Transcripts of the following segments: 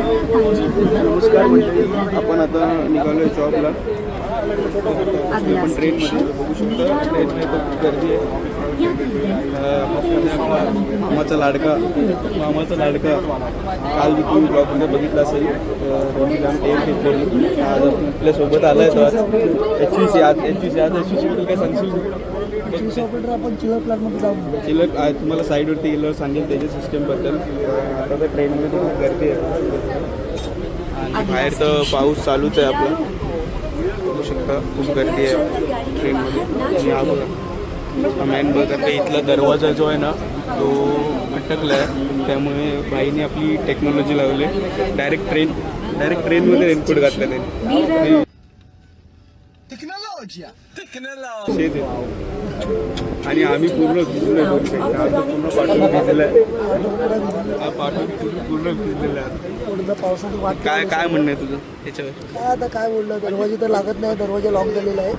नमस्कार मंडळी, आपण आता निघालोय जॉबला. आपण ट्रेनमध्ये बघू शकता, ट्रेनमध्ये खूप गर्दी आहे. मामाचा लाडका काल मी तुम्ही ब्लॉगमध्ये बघितला असेल. रंजीराम टेप घेतलेली आज आपल्यासोबत आला आहे. तो आज HVC बद्दल काय सांगशील? आपण चिलर प्लॅनमध्ये जाऊ. चिलर तुम्हाला साईडवरती गेल्यावर सांगेल त्याच्या सिस्टमबद्दल. आता तर ट्रेनमध्ये खूप गर्दी आहे आणि बाहेर तर पाऊस चालूच आहे आपला. बघू शकता खूप गर्दी आहे ट्रेनमध्ये. आणि हा बघा मॅन बघा ते इथला दरवाजा जो आहे ना तो अटकला आहे, त्यामुळे बाईने आपली टेक्नॉलॉजी लावली. डायरेक्ट ट्रेनमध्ये रेनकोट घातला त्यांनी. आणि आम्ही पूर्ण भिजलोय. पूर्ण पाठवून भिजलेला आहे. हा पाठवून पूर्ण भिजलेला आहे. काय म्हणणं आहे तुझं त्याच्यावर? काय आता काय बोललं, दरवाजे तर लागत नाही, दरवाजा लॉक झालेला आहे.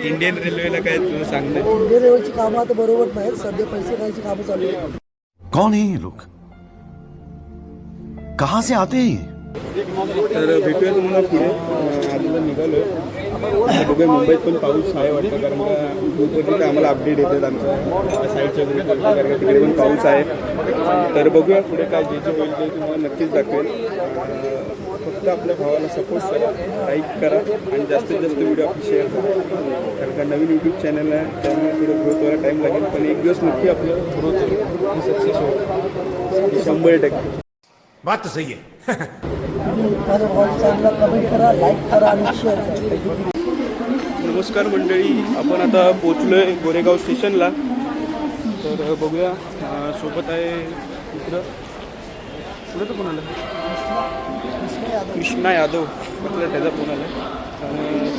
इंडियन रेल्वेला काय तुझं सांगणं? इंडियन रेल्वेची कामं आता बरोबर नाहीत, सध्या पैसे खायची कामं चालू आहेत. कौन है ये लोग, कहाँ से आते हैं? तर भेटूया तुम्हाला पुढे. आजला निघालोय. बघूया मुंबईत पण पाऊस आहे वाटतं, कारण का ग्रुपवरती आम्हाला अपडेट येतात आमच्या साईडच्या ग्रुपवरती, कारण का तिकडे पण पाऊस आहे. तर बघूया पुढे काय जे होईल ते तुम्हाला नक्कीच दाखवेल. फक्त आपल्या भावाला सपोर्ट करा, लाईक करा आणि जास्तीत जास्त व्हिडिओ आपली शेअर करा. कारण का नवीन यूट्यूब चॅनल आहे, त्यामुळे थोडं ग्रोथ व्हायला टाईम लागेल, पण एक दिवस नक्की आपलं ग्रोथ होईल, सक्सेस होईल 100%. बात तो सही है. माझ्या भावाला चॅनलला कमेंट करा, लाईक करा आणि शेअर करा. नमस्कार मंडळी, आपण आता पोचलोय गोरेगाव स्टेशनला. तर बघूया सोबत आहे मित्र. पुढे तर कोणाला कृष्णा यादव म्हटलं, त्याचा फोन आला.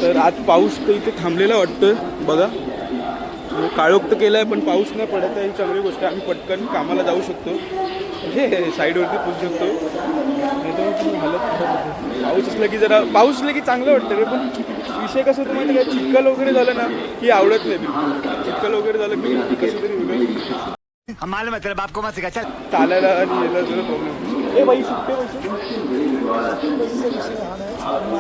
तर आज पाऊस तर इथे थांबलेला वाटतोय बघा. काळोख तर केला आहे पण पाऊस नाही पडत आहे, ही चांगली गोष्ट आहे. आम्ही पटकन कामाला जाऊ शकतो, म्हणजे साईडवरती पोचू शकतो. नाही तर हालत पाऊस असला की पाऊस असला की चांगलं वाटतं रे. पण विषय कसं होतं माहिती काय, चिखल वगैरे झालं ना की आवडत नाही बिलकुल. चिखल वगैरे झालं की कसं तरी वेगळं चालायला आणि यायला जरा प्रॉब्लेम. ए बाई सुट्टे पैसे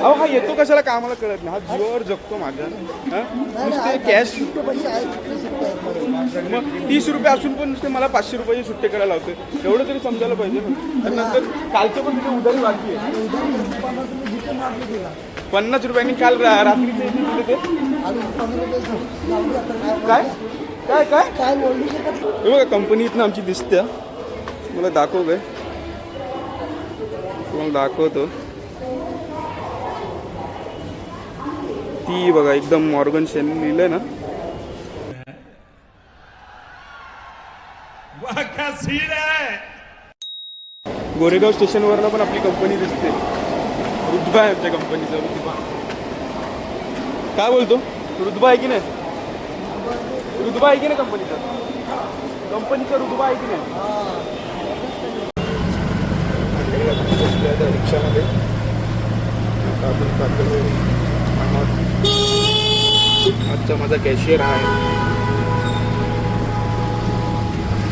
अहो हा येतो कशाला कामाला कळत नाही. हा जीवावर जगतो माझ्या. नुसते कॅश मग 30 रुपये असून पण नुसते मला 500 रुपयाचे सुट्टे करायला लावते. एवढं तरी समजायला पाहिजे. आणि नंतर कालचे पण तिथे उधारी बाकी आहे 50 रुपयांनी. काल रात्रीचे दिले ते काय काय काय काय बोलू शकत. हे बघा कंपनी इथनं आमची दिसते. मला दाखव काय, तुम्हाला दाखवतो. ती बघा एकदम मॉर्गन शेन लिहिलंय ना. गोरेगाव स्टेशनवरनं पण आपली कंपनी दिसते. रुतबा आहे आमच्या कंपनीचा. रुतबा काय बोलतो? रुतबा आहे की नाही? रुतबा आहे की नाही कंपनीचा रुतबा आहे की नाही? रिक्षामध्ये आजचा माझा कॅशियर आहे.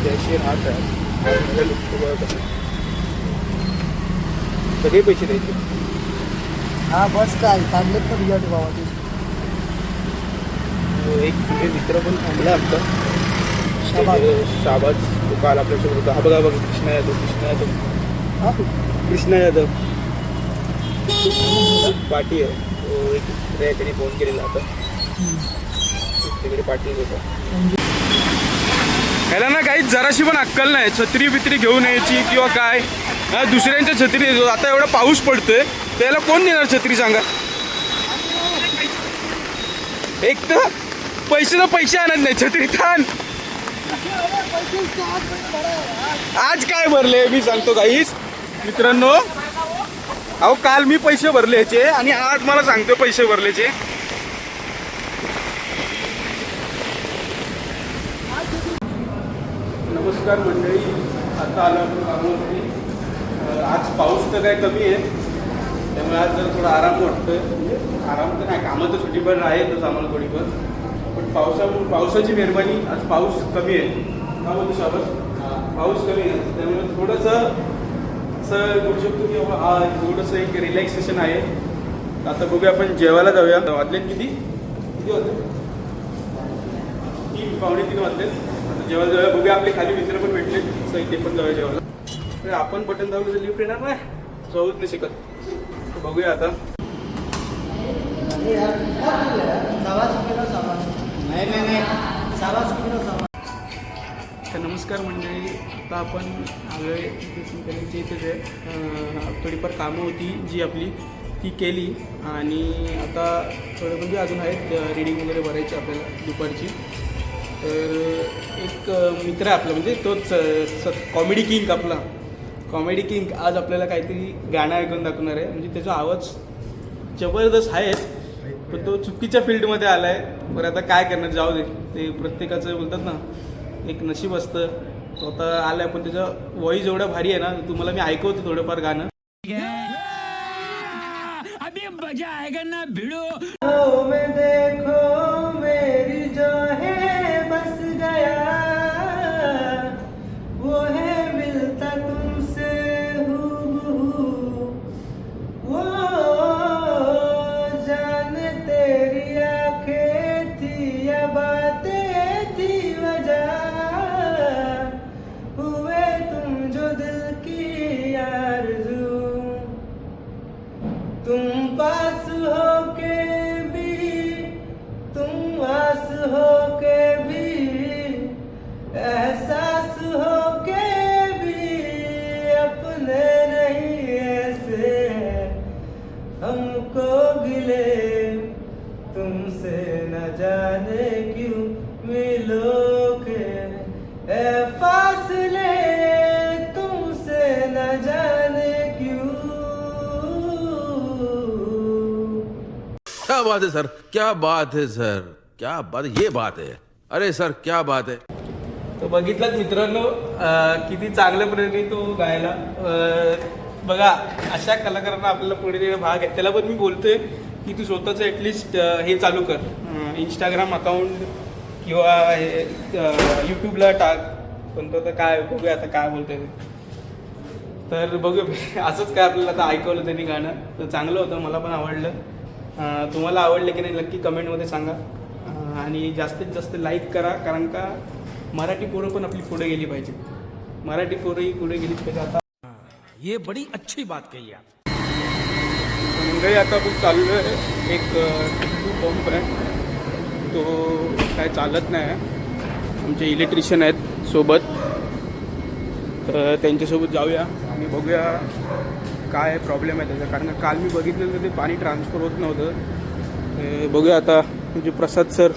कॅशियर हाच आहे. सगळे पैसे द्यायचे. हा बस काय काढलेत तर तुझ्या भावाचे. एक तुझे मित्र पण थांबला आमचा, शाबाज. तो काल आपल्यासोबत होता. हा बघा कृष्णा यादव पाटी आहे. तो एक त्याने फोन केलेला होता, तिकडे पाटील होता. ह्याला ना काही जराशी पण अक्कल नाही. छत्री बित्री घेऊन यायची किंवा काय, दुसऱ्यांच्या छत्री देतो. आता एवढा पाऊस पडतोय त्याला कोण देणार छत्री सांगा? एक तर पैसे आणत नाही, छत्री थान. आज काय भरले मी सांगतो काहीच मित्रांनो. अहो काल मी पैसे भरले ह्याचे आणि आज मला सांगतो पैसे भरलेचे. नमस्कार मंडळी, आता आलो आपण कामावरती. आज पाऊस तर काय कमी आहे, त्यामुळे आज जर थोडा आराम वाटतोय. आराम तर नाही, कामं तर सुट्टी पण आहेतच आम्हाला थोडीफार, पण पावसाची मेहरबानी आज पाऊस कमी आहे. का बोलतो शाबास? पाऊस कमी आहे त्यामुळे थोडंसं असं बोलू शकतो की बाबा हा थोडंसं एक रिलॅक्सेशन आहे. आता बघूया आपण जेवायला जाऊया. वाजले किती वाजले? 3 पावणे 3 वाजले. आता जेवायला जाऊया. बघूया आपले खाली मित्र पण भेटले सही ते पण जाऊया जेवायला. तर आपण बटन दाबलं तर लिफ्ट येणार नाही, जाऊच नाही शकत. तर बघूया आता. तर नमस्कार मंडळी, आता आपण आलो आहे कॉलेजच्या इथेच आहे. थोडीफार कामं होती जी आपली ती केली आणि आता थोडं म्हणजे अजून आहेत रीडिंग वगैरे भरायची आपल्याला दुपारची. तर एक मित्र आहे आपला म्हणजे तोच कॉमेडी किंग आपला कॉमेडी किंग आज आपल्याला काहीतरी गाणं ऐकून दाखवणार आहे. म्हणजे त्याचा आवाज जबरदस्त आहे पण तो चुकीच्या फील्डमध्ये आला आहे. बरं आता काय करणार, जाऊ दे. ते प्रत्येकाचं बोलतात ना एक नशीब असतं. तो आता आला आहे पण त्याचा व्हॉईस एवढा भारी आहे ना, तुम्हाला मी ऐकवतो थोडंफार गाणं. अभी मजा आएगा ना भिड़ो. में देखो मेरी जो है बस गया वो है मिलता तुमसे हूबहू वो जाने तेरी आंखें थी या बातें थी वजह हुए तुम जो दिल की आरज़ू तुम पास हो के भी तुम आस हो के भी एहसास हो के भी अपने नहीं ऐसे हमको गिले तुमसे न जाने क्यों मिलो के ए फासले तुमसे न जाने क्यों. क्या बात है सर, क्या बात है सर, क्या बात है, ये बात है. अरे सर क्या बात है. तो बघितलात मित्रांनो किती चांगल्या प्रकारे तो गायला. बघा अशा कलाकारांना आपल्याला पुढे देणं भाग आहे. त्याला पण मी बोलतोय की तू स्वतःचं ॲटलिस्ट हे चालू कर, इंस्टाग्राम अकाउंट किंवा यूट्यूबला टाक. पण तो आता काय बघूया आता काय बोलतोय ते. तर बघूया असंच काय आपल्याला आता ऐकवलं त्यांनी गाणं. तर चांगलं होतं, मला पण आवडलं. तुम्हाला आवडलं की नाही नक्की कमेंटमध्ये सांगा. आणि जास्तीत जास्त लाईक करा, कारण का मराठी पोरं पण आपली पुढे गेली पाहिजे. मराठी पोरंही पुढे गेलीच पाहिजे. आता ये बड़ी अच्छी बात कही आप. मंडळी आता आपण चाललो आहे एक पंप आहे, तो काय चालत नाही आहे. आमचे इलेक्ट्रिशियन आहेत सोबत, तर त्यांच्यासोबत जाऊया आणि बघूया काय प्रॉब्लेम आहे त्याचा. कारण काल मी बघितलेलं तर ते पाणी ट्रान्सफर होत नव्हतं. बघूया आता म्हणजे प्रसाद सर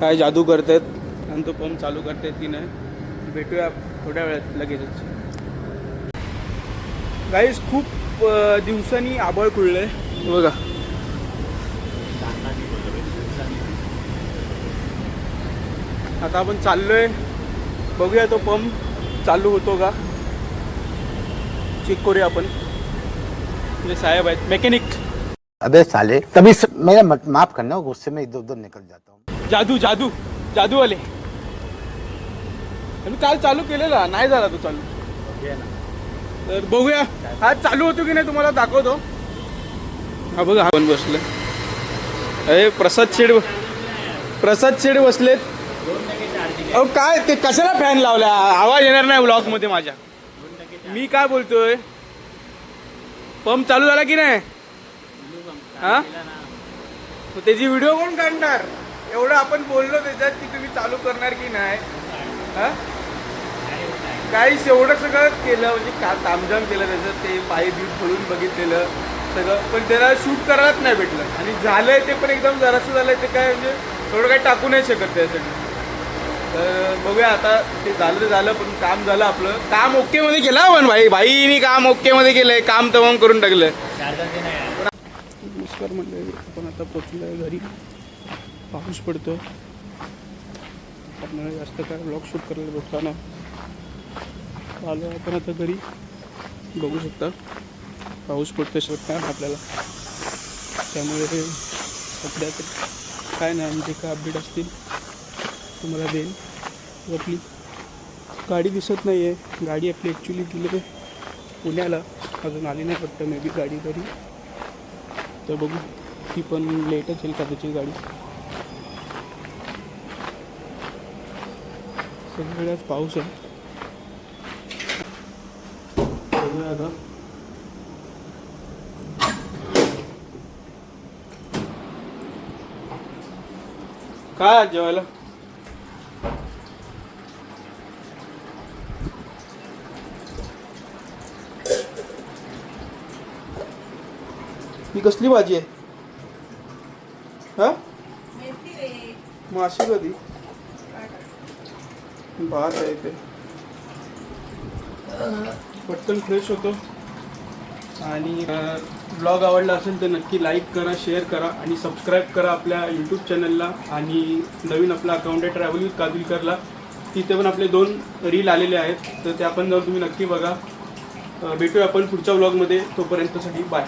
काय जादू करत आहेत आणि तो पंप चालू करत आहेत की नाही. भेटूया थोड्या वेळात लगेचच. गाईस खूप दिवसांनी आभाळ खुललं आहे बघा. आता आपण चाललो आहे, बघूया तो पंप चालू होतो का, चेक करूया आपण. म्हणजे साहेब आहेत मैकेनिक. अबे साले तभी मेरा माफ करना, गुस्से में इधर उधर निकल जाता हूँ. जादू जादू जादूवाले. मी काल चालू केलेला नाही झाला तो चालू. तर बघूया आज चालू होतो की नाही तुम्हाला दाखवतो. हा बघा, हा पण बसलं. अरे प्रसाद शेड बसलेत. अहो काय ते कशाला फॅन लावला, आवाज येणार नाही ब्लॉग मध्ये माझ्या. मी काय बोलतोय, पंप चालू झाला की नाही हा, त्याची व्हिडिओ कोण काढणार. एवढं आपण बोललो त्याच्यात की तुम्ही चालू करणार की नाही. हा काहीच एवढं सगळं केलं म्हणजे का तामझाम केलं त्याचं. ते पाय बीट खोलून बघितलेलं सगळं, पण त्याला शूट करायलाच नाही भेटलं. आणि झालंय ते पण एकदम जरासं झालंय. ते काय म्हणजे थोडं काही टाकू नाही शकत त्यासाठी. तर बघूया आता, ते झालं पण काम झालं आपलं. काम ओके मध्ये केलं पण भाईनी काम ओके मध्ये केलंय. काम तमाम करून टाकलं. नमस्कार मंडळी, आपण आता पोचलोय घरी. पाऊस पडतोय, आपल्याला जास्त काय ब्लॉग शूट करायला भेटला ना. आलो आपण आता घरी, बघू शकता पाऊस पडतोय सगळं आपल्याला. त्यामुळे सध्या काय नाही, म्हणजे काय अपडेट असतील तुम्हाला देईन. आपली गाडी दिसत नाही आहे. गाडी आपली ॲक्च्युली गेले पुण्याला अजून आली नाही फक्त मे बी गाडी तरी, तर बघू ती पण लेटच येईल कदाचित गाडी. सगळ्याच पाऊस आहे. बघूया आता. काय आज जेवायला? ही कसली भाजी आहे? हा माशी कधी भात आहे ते पटकन फ्रेश होतो. आणि ब्लॉग आवडला असेल तर नक्की लाईक करा, शेअर करा आणि सबस्क्राईब करा आपल्या यूट्यूब चॅनलला. आणि नवीन आपला अकाउंट आहे ट्रॅव्हल विथ काबिलकरला, तिथे पण आपले 2 रील आलेले आहेत, तर त्या पण जाऊन तुम्ही नक्की बघा. भेटूया आपण पुढच्या ब्लॉगमध्ये. तोपर्यंतसाठी बाय.